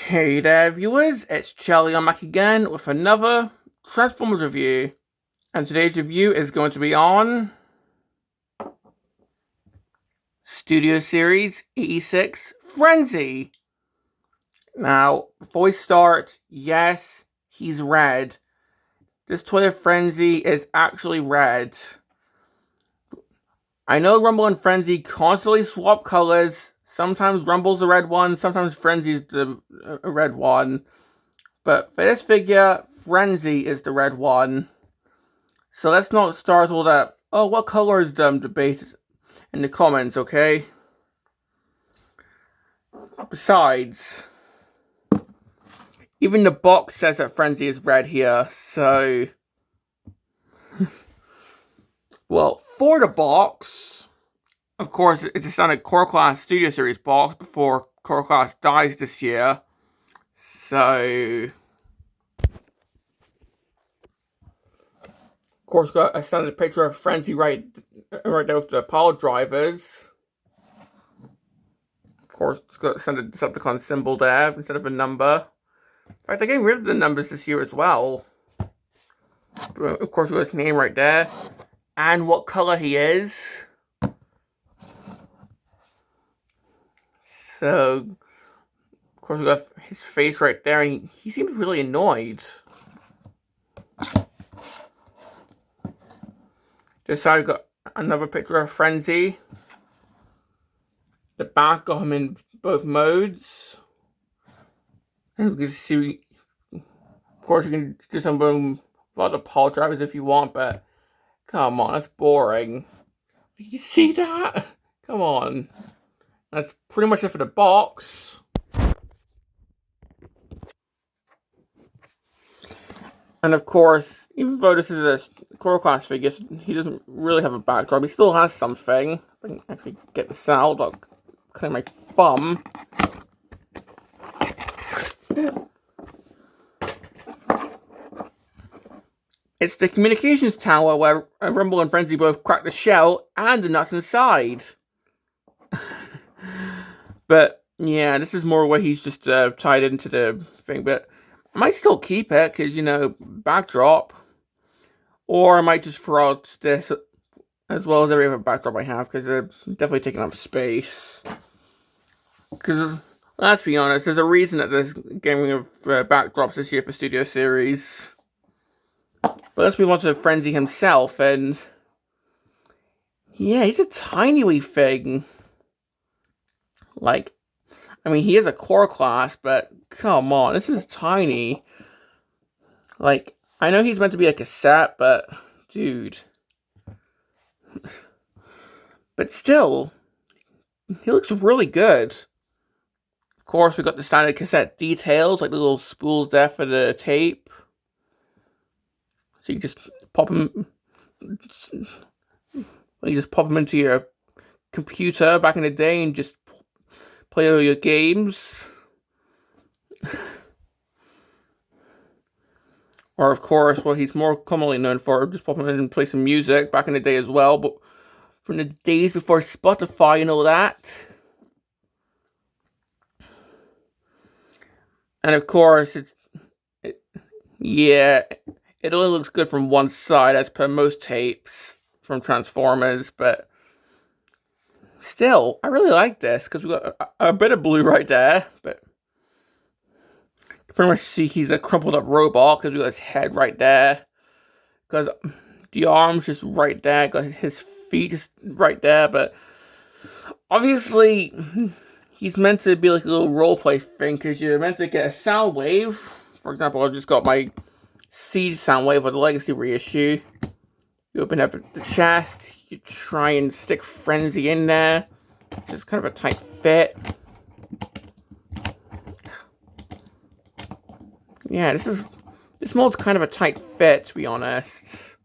Hey there, viewers, it's Charlie. I'm back again with another Transformers review. And today's review is going to be on Studio Series 86 Frenzy. Now, before we start, yes, he's red. This toy of Frenzy is actually red. I know Rumble and Frenzy constantly swap colors. Sometimes Rumble's the red one, sometimes Frenzy's the red one. But for this figure, Frenzy is the red one. So let's not start all that, oh, what color is them debate in the comments, okay? Besides, even the box says that Frenzy is red here, so... Well, for the box, of course, it's a standard Core Class Studio Series box before Core Class dies this year. So... Of course, got a standard picture of Frenzy right there with the power drivers. Of course, it's got a standard Decepticon symbol there instead of a number. In fact, they're getting rid of the numbers this year as well. Of course, we got his name right there. And what color he is. So, of course, we got his face right there, and he seems really annoyed. This side, we got another picture of Frenzy. The back got him in both modes. And we can see, of course, you can do some about the power drivers if you want, but come on, that's boring. You see that? Come on. That's pretty much it for the box. And of course, even though this is a Core Class figure, he doesn't really have a backdrop. He still has something. I can actually get this out. I'll cut my thumb. It's the communications tower where Rumble and Frenzy both crack the shell and the nuts inside. But yeah, this is more where he's just tied into the thing. But I might still keep it because, you know, backdrop. Or I might just throw out this as well as every other backdrop I have because they're definitely taking up space. Because let's be honest, there's a reason that there's getting rid of backdrops this year for Studio Series. But let's move on to Frenzy himself, and yeah, he's a tiny wee thing. Like, I mean, he is a Core Class, but come on, this is tiny. Like, I know he's meant to be a cassette, but dude. But still, he looks really good. Of course, we got the standard cassette details, like the little spools there for the tape. So you just pop them. You just pop them into your computer back in the day and just play all your games. Or, of course, what he's more commonly known for, just pop him in and play some music back in the day as well. But from the days before Spotify and all that. And, of course, yeah, it only looks good from one side, as per most tapes from Transformers, but still, I really like this, because we got a bit of blue right there, but you can pretty much see he's a crumpled up robot, because we got his head right there, because the arms just right there, got his feet just right there, but obviously, he's meant to be like a little roleplay thing, because you're meant to get a sound wave. For example, I just got my Siege sound wave of the Legacy reissue. You open up the chest, you try and stick Frenzy in there. It's just kind of a tight fit. Yeah, this mold's kind of a tight fit, to be honest.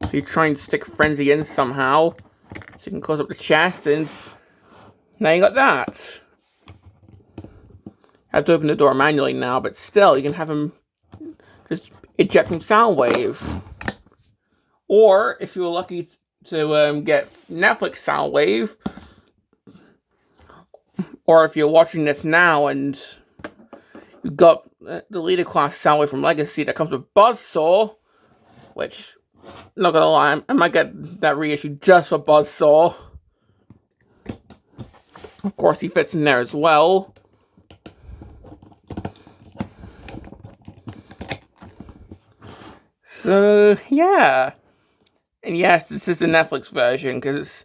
So you try and stick Frenzy in somehow, so you can close up the chest, and now you got that. I have to open the door manually now, but still, you can have him just eject from Soundwave. Or, if you were lucky to get Netflix Soundwave, or if you're watching this now and you got the leader class Soundwave from Legacy that comes with Buzzsaw, which, not gonna lie, I might get that reissue just for Buzzsaw. Of course, he fits in there as well. So, yeah. And yes, this is the Netflix version, because,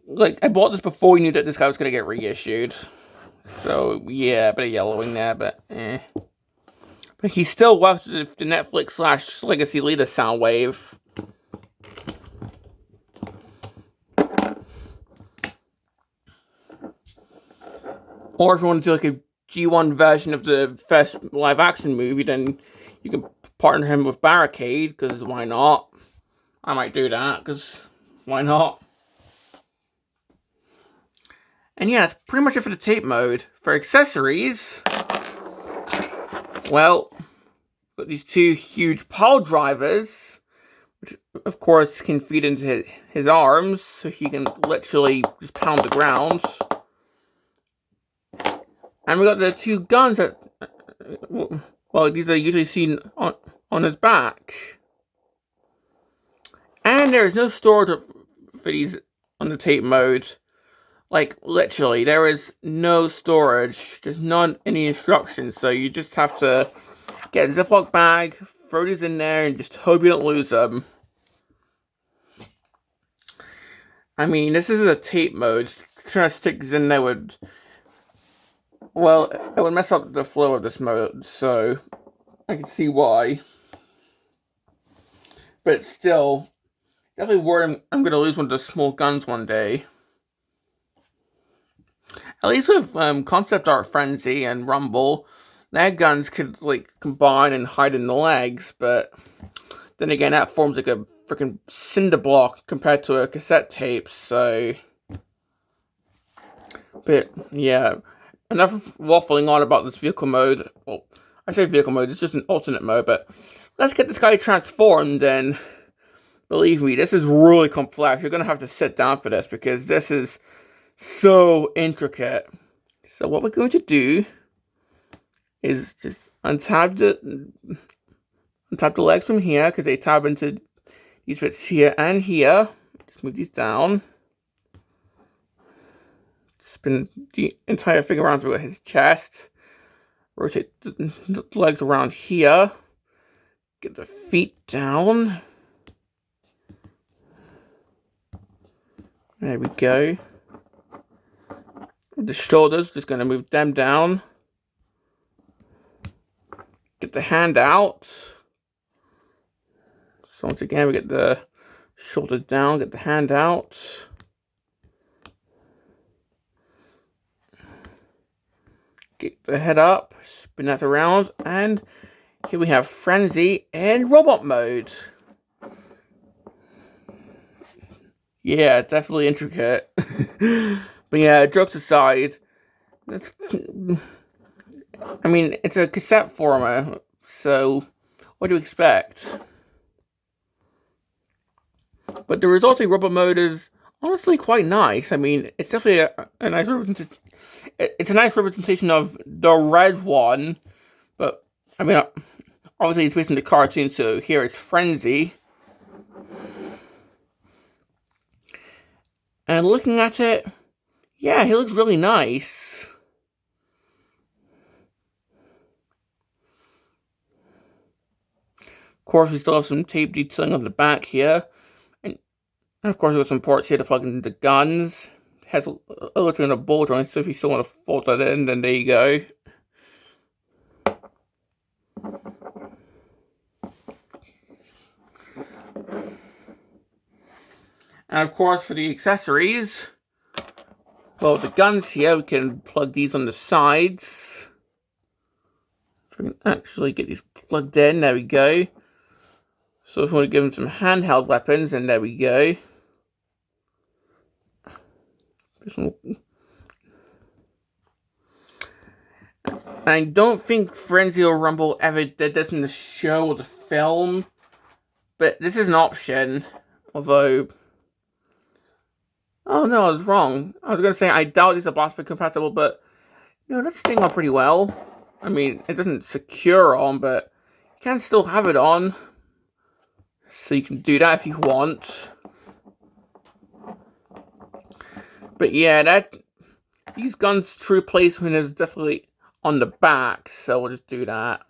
like, I bought this before we knew that this guy was gonna get reissued. So, yeah, a bit of yellowing there, but eh. But he still works with the Netflix / Legacy Leader Soundwave. Or if you want to do like a G1 version of the first live action movie, then you can partner him with Barricade, because why not? I might do that, because why not? And yeah, that's pretty much it for the tape mode. For accessories, well, got these two huge pile drivers, which of course can feed into his arms, so he can literally just pound the ground. And we got the two guns that, well, these are usually seen on his back. And there is no storage for these on the tape mode. Like, literally, there is no storage. There's not any instructions, so you just have to get a Ziploc bag, throw these in there, and just hope you don't lose them. I mean, this is a tape mode. Trying to stick these in there would... well, it would mess up the flow of this mode, so I can see why. But still, definitely worried I'm going to lose one of the small guns one day. At least with Concept Art Frenzy and Rumble, their guns could, like, combine and hide in the legs, but then again, that forms like a freaking cinder block compared to a cassette tape, so... But, yeah, enough waffling on about this vehicle mode. Well, I say vehicle mode, it's just an alternate mode, but let's get this guy transformed, and believe me, this is really complex. You're going to have to sit down for this, because this is so intricate. So what we're going to do is just untap the legs from here, because they tab into these bits here and here. Just move these down. Spin the entire thing around through his chest. Rotate the legs around here. Get the feet down. There we go. The shoulders, just going to move them down. Get the hand out. So once again, we get the shoulders down, get the hand out. Get the head up, spin that around, and here we have Frenzy in robot mode. Yeah, definitely intricate. But yeah, jokes aside, I mean, it's a cassette format, so what do you expect? But the resulting robot mode is honestly quite nice. I mean, it's definitely a nice representation. It's a nice representation of the red one, but I mean, obviously it's based on the cartoon, so here it's Frenzy. And looking at it, yeah, he looks really nice. Of course, we still have some tape detailing on the back here. And of course, there's some ports here to plug into the guns. It has a little bit of a ball joint, so if you still want to fold that in, then there you go. And of course, for the accessories, well, the guns here, we can plug these on the sides. So we can actually get these plugged in, there we go. So if we want to give them some handheld weapons, then there we go. I don't think Frenzy or Rumble ever did this in the show or the film, but this is an option, although Oh no, I was wrong. I was gonna say I doubt these are BOSFET compatible, but that's staying on pretty well. I mean, it doesn't secure on, but you can still have it on. So you can do that if you want. But yeah, these guns' true placement is definitely on the back, so we'll just do that.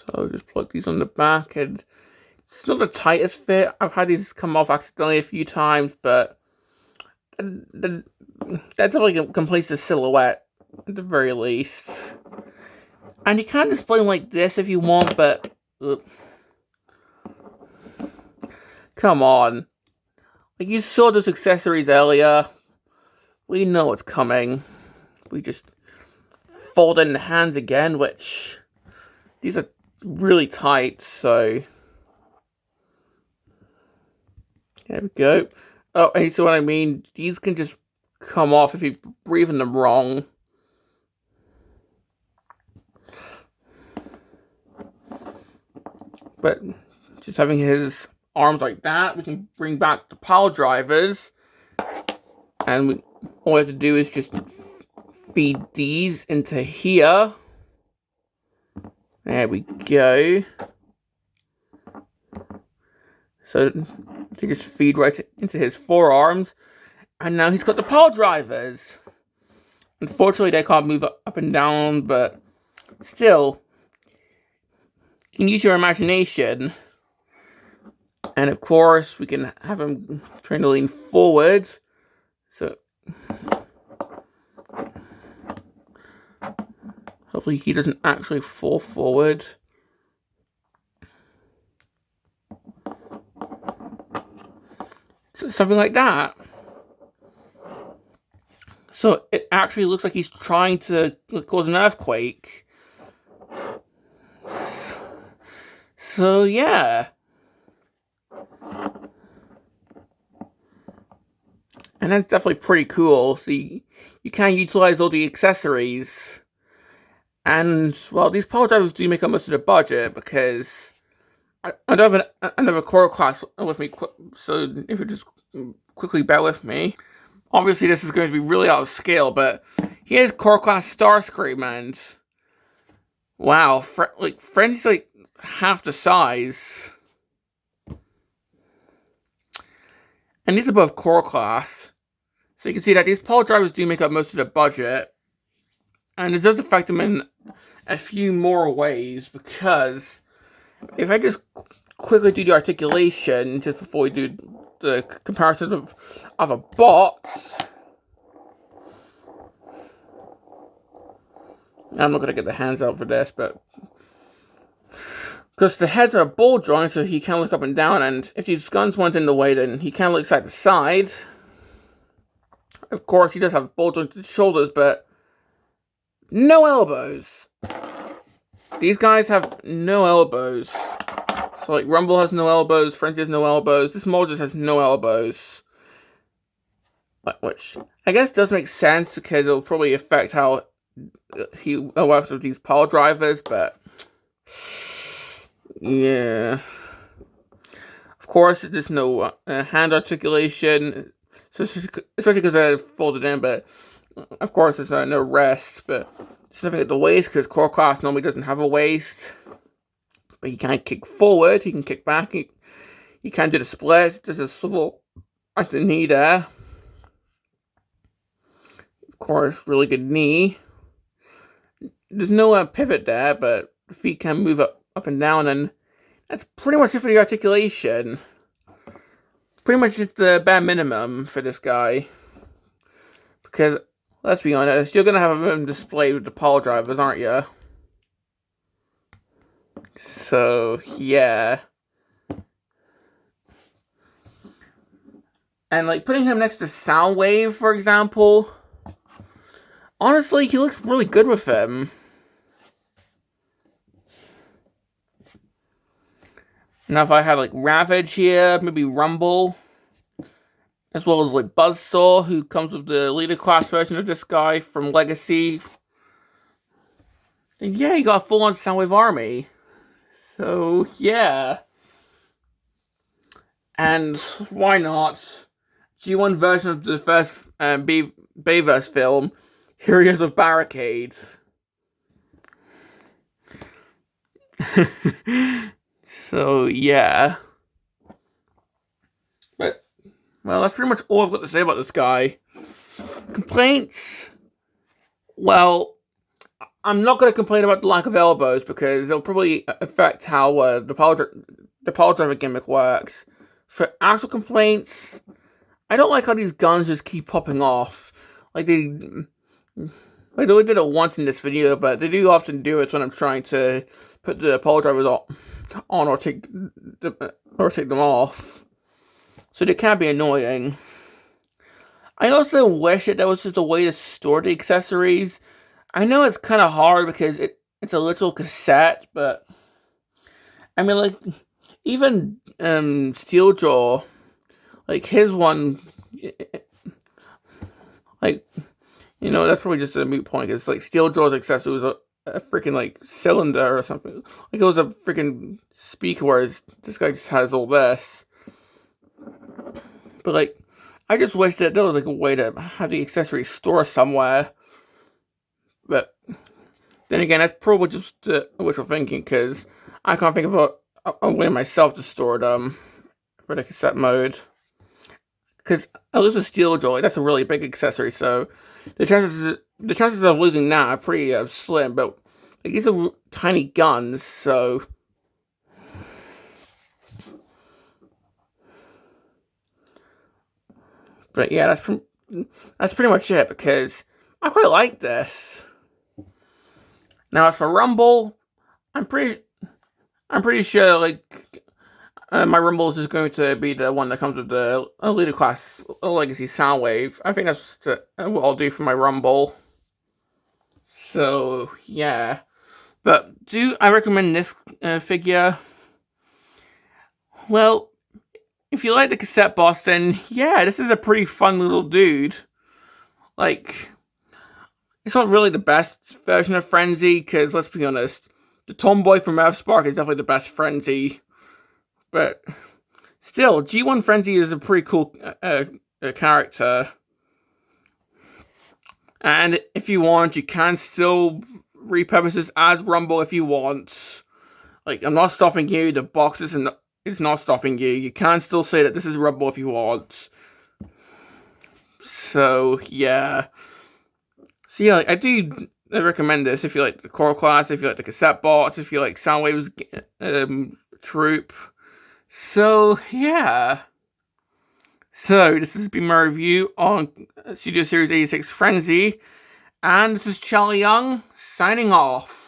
So just plug these on the back, and it's not the tightest fit. I've had these come off accidentally a few times, but that definitely completes the silhouette at the very least. And you can display them like this if you want, but come on. Like, you saw those accessories earlier. We know what's coming. We just fold in the hands again, which these are really tight, so there we go. Oh, and you see what I mean? These can just come off if you breathe in them wrong. But just having his arms like that, we can bring back the pile drivers, and all we have to do is just feed these into here. There we go. So they just feed right into his forearms, and now he's got the pile drivers. Unfortunately, they can't move up and down, but still, you can use your imagination. And of course, we can have him trying to lean forward. So hopefully he doesn't actually fall forward. So something like that. So it actually looks like he's trying to cause an earthquake. So yeah. And that's definitely pretty cool. So you can utilize all the accessories. And, well, these pile drivers do make up most of the budget, because I don't have another core class with me, so if you just quickly bear with me. Obviously, this is going to be really out of scale, but here's core class Starscream, and wow, Frenzy's like half the size. And these are both core class. So you can see that these pile drivers do make up most of the budget. And it does affect them in a few more ways, because if I just quickly do the articulation just before we do the comparisons of other bots, I'm not going to get the hands out for this, but because the heads are ball joints, so he can look up and down, and if these guns weren't in the way, then he can look side to side. Of course, he does have ball jointed shoulders, but no elbows. These guys have no elbows. So, like, Rumble has no elbows, Frenzy has no elbows, this model just has no elbows. Which, I guess does make sense, because it'll probably affect how he works with these pile drivers, but yeah. Of course, there's no hand articulation, so especially because they're folded in, but of course there's no rest, but something at the waist, because core class normally doesn't have a waist. But he can't kick forward, he can kick back, he can do the splits, there's a swivel at the knee there. Of course, really good knee. There's no pivot there, but the feet can move up and down, and that's pretty much it for the articulation. Pretty much just the bare minimum for this guy. Because, let's be honest, you're going to have him displayed with the pile drivers, aren't you? So, yeah. And, like, putting him next to Soundwave, for example, honestly, he looks really good with him. Now, if I had, like, Ravage here, maybe Rumble, as well as, like, Buzzsaw, who comes with the leader class version of this guy from Legacy. And yeah, you got a full-on Soundwave army. So yeah. And why not? G1 version of the first Bayverse film, Heroes of Barricades. So yeah. But well, that's pretty much all I've got to say about this guy. Complaints? Well, I'm not going to complain about the lack of elbows because it'll probably affect how the power driver gimmick works. For actual complaints, I don't like how these guns just keep popping off. Like they only did it once in this video, but they do often do it when I'm trying to put the power drivers on or take them off. So they can be annoying. I also wish that there was just a way to store the accessories. I know it's kind of hard because it's a literal cassette, but I mean, like, even Steeljaw, like his one, like, you know, that's probably just a moot point because like Steeljaw's accessory was a freaking like cylinder or something. Like it was a freaking speaker, whereas this guy just has all this. But like, I just wish that there was like a way to have the accessories store somewhere. But then again, that's probably just wishful thinking because I can't think of a way myself to store them for the cassette mode. Because at least with Steeljaw, that's a really big accessory, so the chances of losing that are pretty slim. But like, these are tiny guns, so. But yeah, that's pretty much it because I quite like this. Now as for Rumble, I'm pretty sure like my Rumble is just going to be the one that comes with the Leader Class Legacy Soundwave. I think that's what I'll do for my Rumble. So yeah, but do I recommend this figure? Well, if you like the cassette boss, then yeah, this is a pretty fun little dude. Like, it's not really the best version of Frenzy, because let's be honest, the tomboy from Earthspark is definitely the best Frenzy. But still, G1 Frenzy is a pretty cool character. And if you want, you can still repurpose this as Rumble if you want. Like, I'm not stopping you, the box is not stopping you. You can still say that this is Rumble if you want. So, yeah. So, yeah, I do recommend this if you like the core class, if you like the cassette bots, if you like Soundwave's troop. So, yeah. So, this has been my review on Studio Series 86 Frenzy. And this is Charlie Young, signing off.